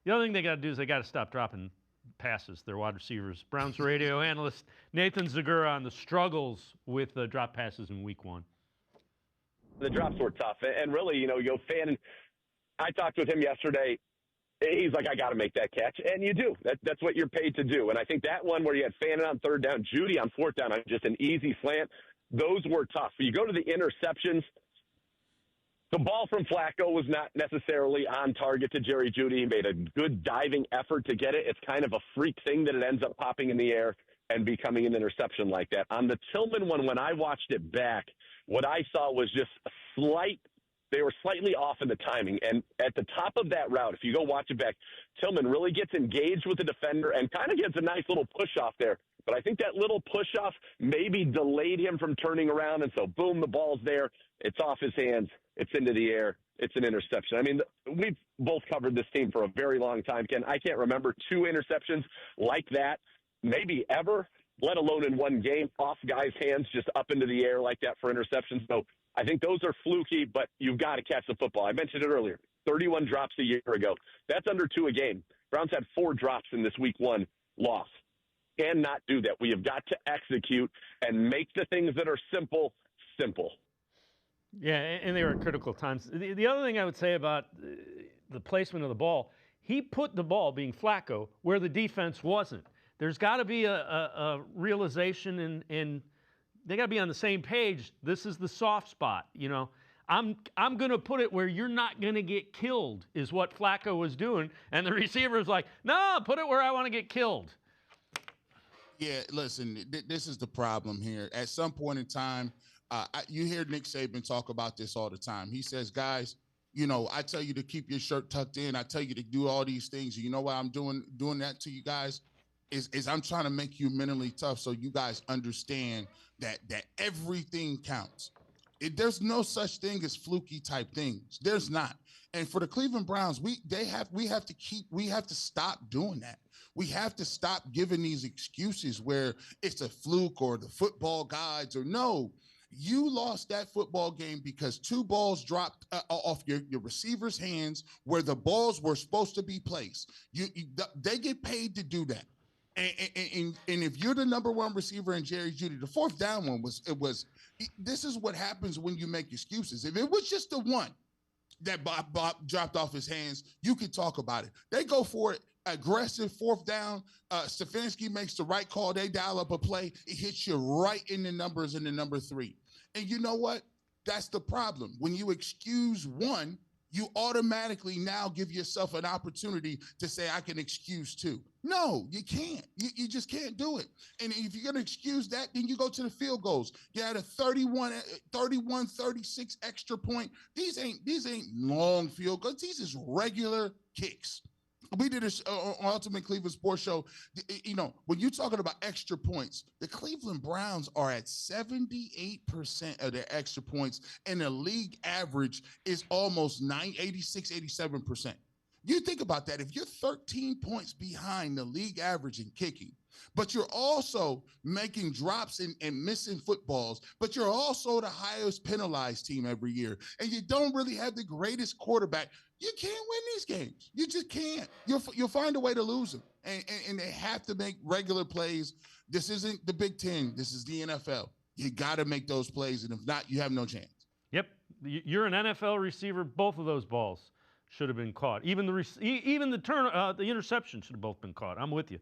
The other thing they got to do is they got to stop dropping passes, their wide receivers. Browns radio analyst Nathan Zegura on the struggles with drop passes in week 1. The drops were tough. And really, you go fan. I talked with him yesterday. He's like, I got to make that catch. And you do. That's what you're paid to do. And I think that one where you had Fannin on 3rd down, Judy on 4th down on just an easy slant, those were tough. You go to the interceptions, the ball from Flacco was not necessarily on target to Jerry Jeudy. He made a good diving effort to get it. It's kind of a freak thing that it ends up popping in the air and becoming an interception like that. On the Tillman one, when I watched it back, what I saw was just they were slightly off in the timing. And at the top of that route, if you go watch it back, Tillman really gets engaged with the defender and kind of gets a nice little push-off there. But I think that little push-off maybe delayed him from turning around, and so, boom, the ball's there. It's off his hands. It's into the air. It's an interception. I mean, we've both covered this team for a very long time, Ken. I can't remember 2 interceptions like that, maybe ever, let alone in one game, off guys' hands, just up into the air like that for interceptions. So I think those are fluky, but you've got to catch the football. I mentioned it earlier, 31 drops a year ago. That's under 2 a game. Browns had 4 drops in this week 1 loss. Cannot do that. We have got to execute and make the things that are simple, simple. Yeah, and they were at critical times. The other thing I would say about the placement of the ball, he put the ball, being Flacco, where the defense wasn't. There's got to be a realization, and they got to be on the same page. This is the soft spot. I'm going to put it where you're not going to get killed, is what Flacco was doing. And the receiver's like, no, put it where I want to get killed. Yeah, listen, this is the problem here. At some point in time, you hear Nick Saban talk about this all the time. He says, guys, I tell you to keep your shirt tucked in. I tell you to do all these things. You know why I'm doing that to you guys? Is I'm trying to make you mentally tough so you guys understand that everything counts. There's no such thing as fluky type things. There's not. And for the Cleveland Browns, we have to stop doing that. We have to stop giving these excuses where it's a fluke or the football gods or no. You lost that football game because 2 balls dropped off your receiver's hands where the balls were supposed to be placed. They get paid to do that. And if you're the number 1 receiver in Jerry Jeudy, the 4th down one this is what happens when you make excuses. If it was just the one that Bob dropped off his hands, you could talk about it. They go for it, aggressive 4th down. Stefanski makes the right call. They dial up a play. It hits you right in the numbers in the number 3. And you know what? That's the problem. When you excuse one, you automatically now give yourself an opportunity to say, I can excuse 2. No, you can't. You just can't do it. And if you're going to excuse that, then you go to the field goals. You had a 31-36 extra point. These ain't long field goals. These is regular kicks. We did this on Ultimate Cleveland Sports Show. When you're talking about extra points, the Cleveland Browns are at 78% of their extra points, and the league average is almost 86, 87%. You think about that. If you're 13 points behind the league average in kicking, but you're also making drops and missing footballs, but you're also the highest penalized team every year, and you don't really have the greatest quarterback, you can't win these games. You just can't. You'll find a way to lose them, and they have to make regular plays. This isn't the Big Ten. This is the NFL. You got to make those plays, and if not, you have no chance. Yep. You're an NFL receiver. Both of those balls should have been caught. Even the interception should have both been caught. I'm with you.